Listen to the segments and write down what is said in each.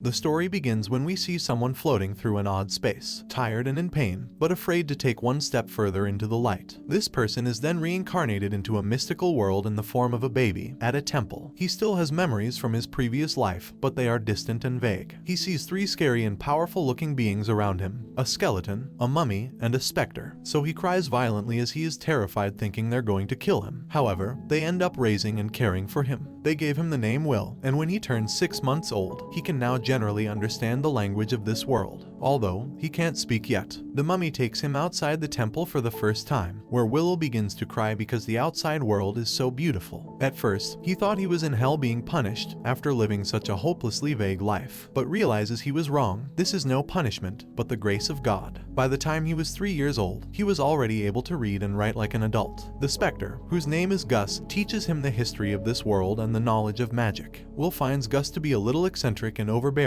The story begins when we see someone floating through an odd space, tired and in pain, but afraid to take one step further into the light. This person is then reincarnated into a mystical world in the form of a baby at a temple. He still has memories from his previous life, but they are distant and vague. He sees three scary and powerful looking beings around him: a skeleton, a mummy, and a specter. So he cries violently as he is terrified, thinking they're going to kill him. However, they end up raising and caring for him. They gave him the name Will, and when he turns 6 months old, he can now generally understand the language of this world, although he can't speak yet. The mummy takes him outside the temple for the first time, where Will begins to cry because the outside world is so beautiful. At first, he thought he was in hell being punished after living such a hopelessly vague life, but realizes he was wrong. This is no punishment, but the grace of God. By the time he was 3 years old, he was already able to read and write like an adult. The specter, whose name is Gus, teaches him the history of this world and the knowledge of magic. Will finds Gus to be a little eccentric and overbearing,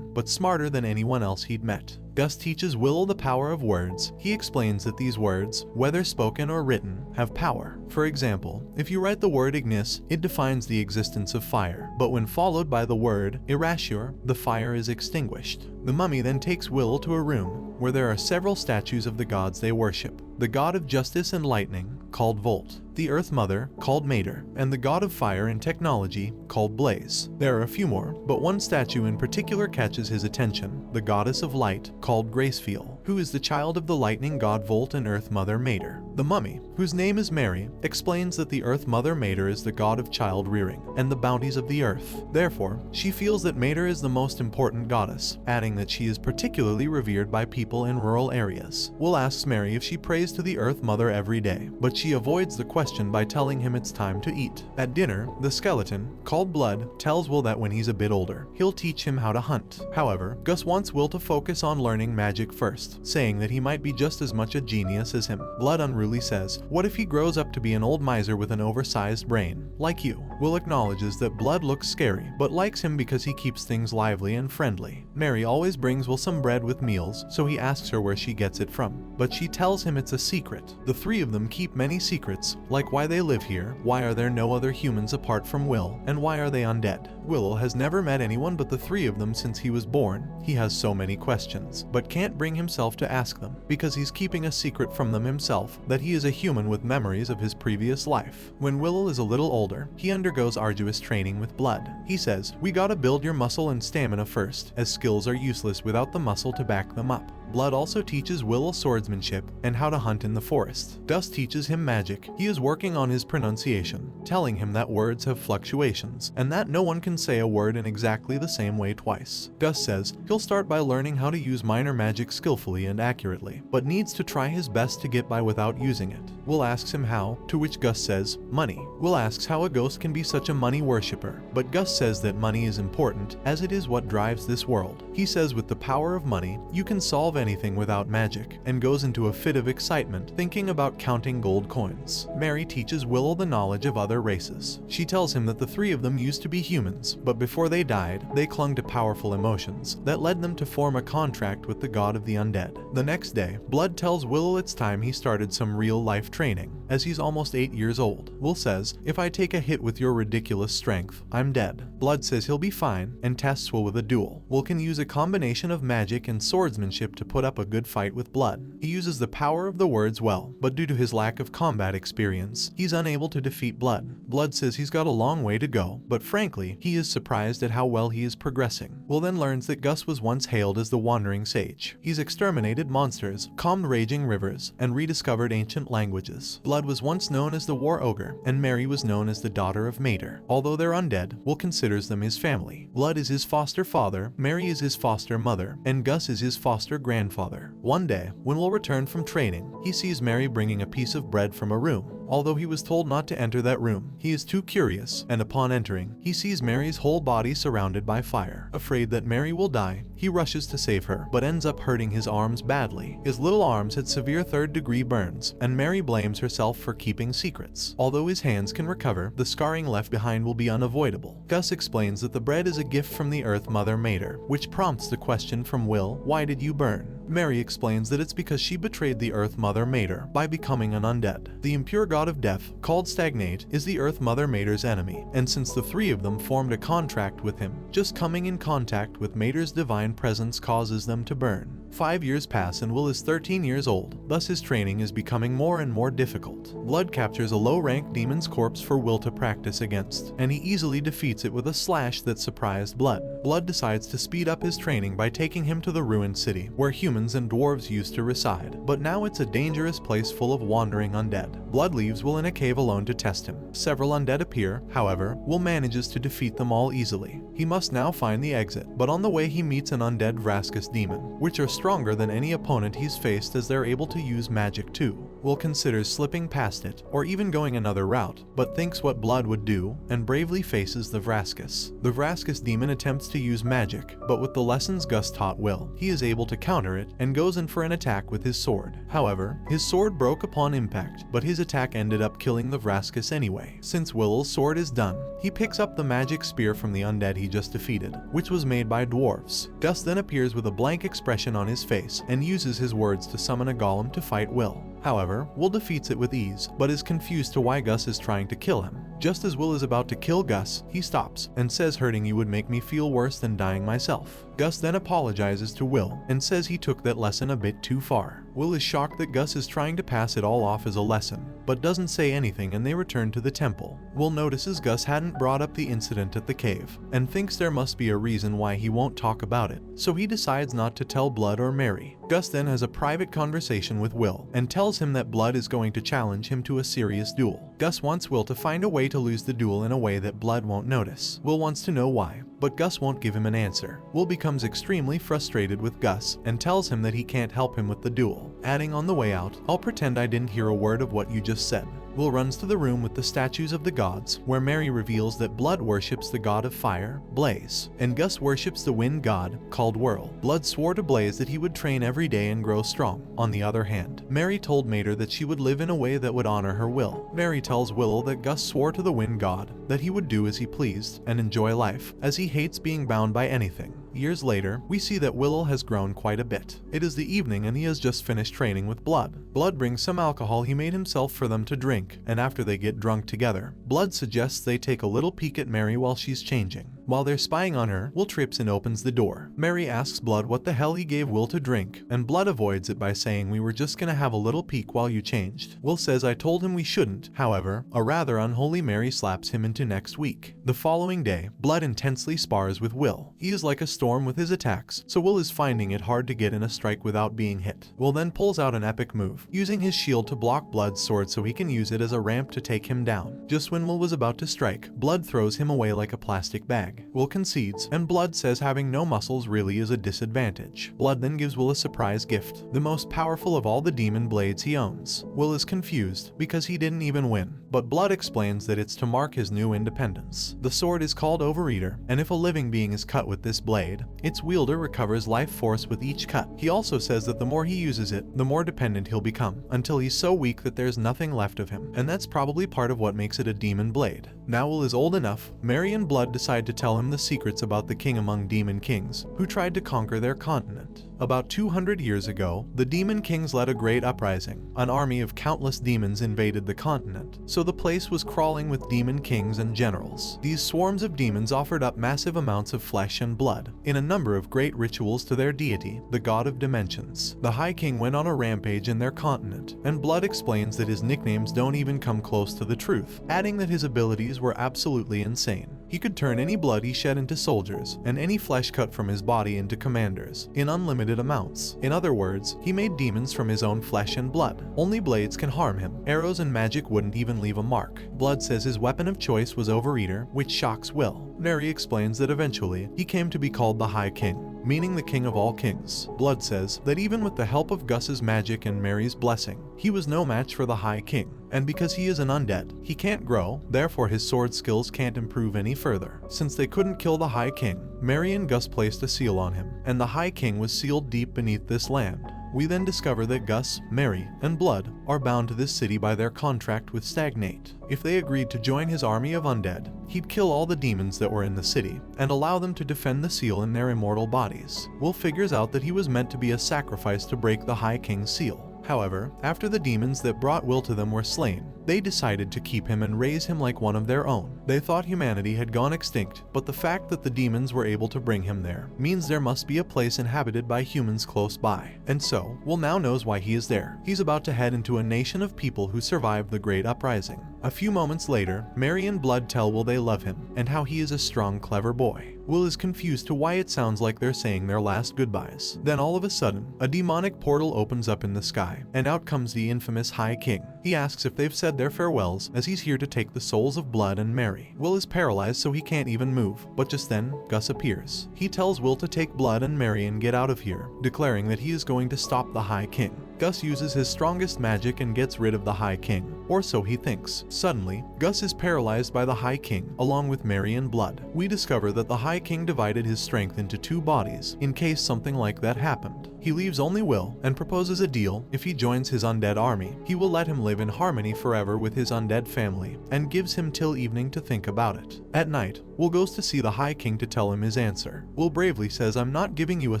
but smarter than anyone else he'd met. Gus teaches Will the power of words. He explains that these words, whether spoken or written, have power. For example, if you write the word ignis, it defines the existence of fire, but when followed by the word irasure, the fire is extinguished. The mummy then takes Will to a room where there are several statues of the gods they worship: the god of justice and lightning, called Volt, the Earth Mother, called Mater, and the god of fire and technology, called Blaze. There are a few more, but one statue in particular catches his attention: the goddess of light, called Gracefiel, who is the child of the lightning god Volt and Earth Mother Mater. The mummy, whose name is Mary, explains that the Earth Mother Mater is the god of child rearing and the bounties of the earth. Therefore, she feels that Mater is the most important goddess, adding that she is particularly revered by people in rural areas. Will asks Mary if she prays to the Earth Mother every day, but she avoids the question by telling him it's time to eat. At dinner, the skeleton, called Blood, tells Will that when he's a bit older, he'll teach him how to hunt. However, Gus wants Will to focus on learning magic first, saying that he might be just as much a genius as him. Blood unruly says, "What if he grows up to be an old miser with an oversized brain, like you?" Will acknowledges that Blood looks scary, but likes him because he keeps things lively and friendly. Mary always brings Will some bread with meals, so he asks her where she gets it from, but she tells him it's a secret. The three of them keep many secrets, like why they live here, why are there no other humans apart from Will, and why are they undead. Will has never met anyone but the three of them since he was born. He has so many questions, but can't bring himself to ask them, because he's keeping a secret from them himself, that he is a human with memories of his previous life. When Will is a little older, he undergoes arduous training with Blood. He says, "We gotta build your muscle and stamina first, as skills are useless without the muscle to back them up." Blood also teaches Will swordsmanship and how to hunt in the forest. Gus teaches him magic. He is working on his pronunciation, telling him that words have fluctuations, and that no one can say a word in exactly the same way twice. Gus says he'll start by learning how to use minor magic skillfully and accurately, but needs to try his best to get by without using it. Will asks him how, to which Gus says, money. Will asks how a ghost can be such a money worshipper, but Gus says that money is important, as it is what drives this world. He says with the power of money, you can solve anything without magic, and goes into a fit of excitement thinking about counting gold coins. Mary teaches Will the knowledge of other races. She tells him that the three of them used to be humans, but before they died, they clung to powerful emotions that led them to form a contract with the god of the undead. The next day, Blood tells Will it's time he started some real-life training, as he's almost 8 years old. Will says, "If I take a hit with your ridiculous strength, I'm dead." Blood says he'll be fine, and tests Will with a duel. Will can use a combination of magic and swordsmanship to put up a good fight with Blood. He uses the power of the words well, but due to his lack of combat experience, he's unable to defeat Blood. Blood says he's got a long way to go, but frankly, he is surprised at how well he is progressing. Will then learns that Gus was once hailed as the Wandering Sage. He's exterminated monsters, calmed raging rivers, and rediscovered ancient languages. Blood was once known as the War Ogre, and Mary was known as the daughter of Mater. Although they're undead, Will considers them his family. Blood is his foster father, Mary is his foster mother, and Gus is his foster grandfather. One day, when Will returned from training, he sees Mary bringing a piece of bread from a room. Although he was told not to enter that room, he is too curious, and upon entering, he sees Mary's whole body surrounded by fire. Afraid that Mary will die, he rushes to save her, but ends up hurting his arms badly. His little arms had severe third-degree burns, and Mary blames herself for keeping secrets. Although his hands can recover, the scarring left behind will be unavoidable. Gus explains that the bread is a gift from the Earth Mother Mater, which prompts the question from Will, "Why did you burn?" Mary explains that it's because she betrayed the Earth Mother Mater by becoming an undead. The impure god of death, called Stagnate, is the Earth Mother Mater's enemy, and since the three of them formed a contract with him, just coming in contact with Mater's divine presence causes them to burn. 5 years pass and Will is 13 years old, thus his training is becoming more and more difficult. Blood captures a low-ranked demon's corpse for Will to practice against, and he easily defeats it with a slash that surprised Blood. Blood decides to speed up his training by taking him to the ruined city, where humans and dwarves used to reside, but now it's a dangerous place full of wandering undead. Blood leaves Will in a cave alone to test him. Several undead appear, however, Will manages to defeat them all easily. He must now find the exit, but on the way he meets an undead Vrascus demon, which are stronger than any opponent he's faced as they're able to use magic too. Will considers slipping past it, or even going another route, but thinks what Blood would do, and bravely faces the Vrascus. The Vrascus demon attempts to use magic, but with the lessons Gus taught Will, he is able to counter it, and goes in for an attack with his sword. However, his sword broke upon impact, but his attack ended up killing the Vrascus anyway. Since Will's sword is done, he picks up the magic spear from the undead he just defeated, which was made by dwarves. Gus then appears with a blank expression on his face, and uses his words to summon a golem to fight Will. However, Will defeats it with ease, but is confused to why Gus is trying to kill him. Just as Will is about to kill Gus, he stops, and says hurting you would make me feel worse than dying myself. Gus then apologizes to Will, and says he took that lesson a bit too far. Will is shocked that Gus is trying to pass it all off as a lesson, but doesn't say anything and they return to the temple. Will notices Gus hadn't brought up the incident at the cave, and thinks there must be a reason why he won't talk about it, so he decides not to tell Blood or Mary. Gus then has a private conversation with Will, and tells him that Blood is going to challenge him to a serious duel. Gus wants Will to find a way to lose the duel in a way that Blood won't notice. Will wants to know why, but Gus won't give him an answer. Will becomes extremely frustrated with Gus, and tells him that he can't help him with the duel, adding on the way out, "I'll pretend I didn't hear a word of what you just said." Will runs to the room with the statues of the gods, where Mary reveals that Blood worships the god of fire, Blaze, and Gus worships the wind god, called Whirl. Blood swore to Blaze that he would train every day and grow strong. On the other hand, Mary told Mater that she would live in a way that would honor her will. Mary tells Will that Gus swore to the wind god that he would do as he pleased and enjoy life, as he hates being bound by anything. Years later, we see that Will has grown quite a bit. It is the evening and he has just finished training with Blood. Blood brings some alcohol he made himself for them to drink, and after they get drunk together, Blood suggests they take a little peek at Mary while she's changing. While they're spying on her, Will trips and opens the door. Mary asks Blood what the hell he gave Will to drink, and Blood avoids it by saying we were just gonna have a little peek while you changed. Will says I told him we shouldn't. However, a rather unholy Mary slaps him into next week. The following day, Blood intensely spars with Will. He is like a storm with his attacks, so Will is finding it hard to get in a strike without being hit. Will then pulls out an epic move, using his shield to block Blood's sword so he can use it as a ramp to take him down. Just when Will was about to strike, Blood throws him away like a plastic bag. Will concedes, and Blood says having no muscles really is a disadvantage. Blood then gives Will a surprise gift, the most powerful of all the demon blades he owns. Will is confused, because he didn't even win, but Blood explains that it's to mark his new independence. The sword is called Overeater, and if a living being is cut with this blade, its wielder recovers life force with each cut. He also says that the more he uses it, the more dependent he'll become, until he's so weak that there's nothing left of him, and that's probably part of what makes it a demon blade. Now Will is old enough, Mary and Blood decide to tell him the secrets about the king among demon kings, who tried to conquer their continent. About 200 years ago, the demon kings led a great uprising. An army of countless demons invaded the continent, so the place was crawling with demon kings and generals. These swarms of demons offered up massive amounts of flesh and blood, in a number of great rituals to their deity, the god of dimensions. The High King went on a rampage in their continent, and Blood explains that his nicknames don't even come close to the truth, adding that his abilities were absolutely insane. He could turn any blood he shed into soldiers, and any flesh cut from his body into commanders, in unlimited amounts. In other words, he made demons from his own flesh and blood. Only blades can harm him. Arrows and magic wouldn't even leave a mark. Blood says his weapon of choice was Overeater, which shocks Will. Mary explains that eventually, he came to be called the High King, meaning the king of all kings. Blood says that even with the help of Gus's magic and Mary's blessing, he was no match for the High King. And because he is an undead, he can't grow, therefore his sword skills can't improve any further. Since they couldn't kill the High King, Mary and Gus placed a seal on him, and the High King was sealed deep beneath this land. We then discover that Gus, Mary, and Blood are bound to this city by their contract with Stagnate. If they agreed to join his army of undead, he'd kill all the demons that were in the city and allow them to defend the seal in their immortal bodies. Will figures out that he was meant to be a sacrifice to break the High King's seal. However, after the demons that brought Will to them were slain, they decided to keep him and raise him like one of their own. They thought humanity had gone extinct, but the fact that the demons were able to bring him there means there must be a place inhabited by humans close by. And so, Will now knows why he is there. He's about to head into a nation of people who survived the Great Uprising. A few moments later, Mary and Blood tell Will they love him and how he is a strong, clever boy. Will is confused to why it sounds like they're saying their last goodbyes. Then all of a sudden, a demonic portal opens up in the sky, and out comes the infamous High King. He asks if they've said their farewells, as he's here to take the souls of Blood and Mary. Will is paralyzed so he can't even move, but just then, Gus appears. He tells Will to take Blood and Mary and get out of here, declaring that he is going to stop the High King. Gus uses his strongest magic and gets rid of the High King, or so he thinks. Suddenly, Gus is paralyzed by the High King, along with Mary and Blood. We discover that the High King divided his strength into two bodies, in case something like that happened. He leaves only Will and proposes a deal. If he joins his undead army, he will let him live in harmony forever with his undead family, and gives him till evening to think about it. At night, Will goes to see the High King to tell him his answer. Will bravely says, "I'm not giving you a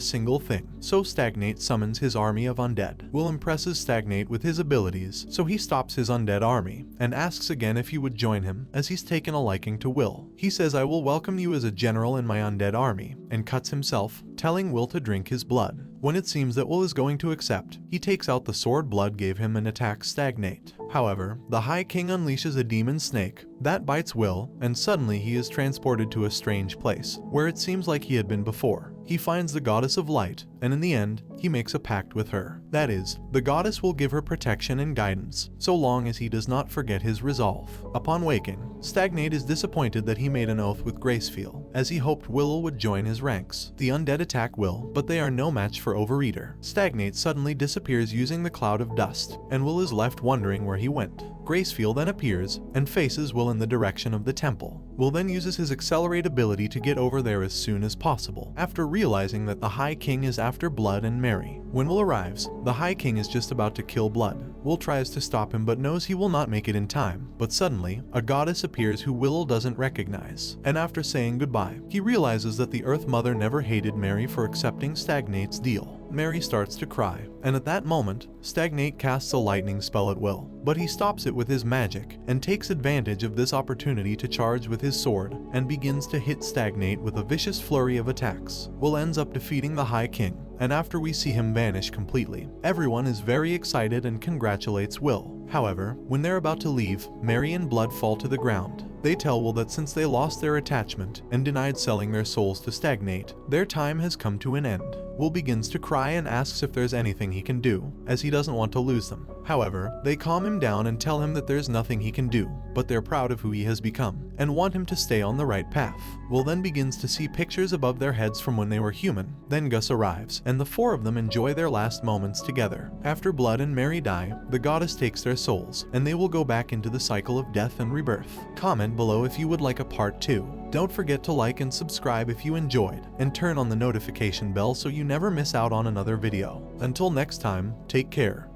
single thing." So Stagnate summons his army of undead. Will impresses Stagnate with his abilities, so he stops his undead army and asks again if he would join him, as he's taken a liking to Will. He says, "I will welcome you as a general in my undead army," and cuts himself, telling Will to drink his blood. When it seems that Will is going to accept, he takes out the sword Blood gave him and attacks Stagnate. However, the High King unleashes a demon snake that bites Will, and suddenly he is transported to a strange place, where it seems like he had been before. He finds the Goddess of Light, and in the end, he makes a pact with her. That is, the goddess will give her protection and guidance, so long as he does not forget his resolve. Upon waking, Stagnate is disappointed that he made an oath with Gracefeel, as he hoped Will would join his ranks. The undead attack Will, but they are no match for Overeater. Stagnate suddenly disappears using the cloud of dust, and Will is left wondering where he went. Gracefeel then appears and faces Will in the direction of the temple. Will then uses his accelerate ability to get over there as soon as possible, after realizing that the High King is after Blood and Mary. When Will arrives, the High King is just about to kill Blood. Will tries to stop him but knows he will not make it in time, but suddenly, a goddess appears who Will doesn't recognize, and after saying goodbye, he realizes that the Earth Mother never hated Mary for accepting Stagnate's deal. Mary starts to cry, and at that moment, Stagnate casts a lightning spell at Will, but he stops it with his magic and takes advantage of this opportunity to charge with his sword and begins to hit Stagnate with a vicious flurry of attacks. Will ends up defeating the High King, and after we see him vanish completely, everyone is very excited and congratulates Will. However, when they're about to leave, Mary and Blood fall to the ground. They tell Will that since they lost their attachment and denied selling their souls to Stagnate, their time has come to an end. Will begins to cry and asks if there's anything he can do, as he doesn't want to lose them. However, they calm him down and tell him that there's nothing he can do, but they're proud of who he has become, and want him to stay on the right path. Will then begins to see pictures above their heads from when they were human. Then Gus arrives, and the four of them enjoy their last moments together. After Blood and Mary die, the goddess takes their souls, and they will go back into the cycle of death and rebirth. Comment below if you would like a part 2. Don't forget to like and subscribe if you enjoyed, and turn on the notification bell so you never miss out on another video. Until next time, take care.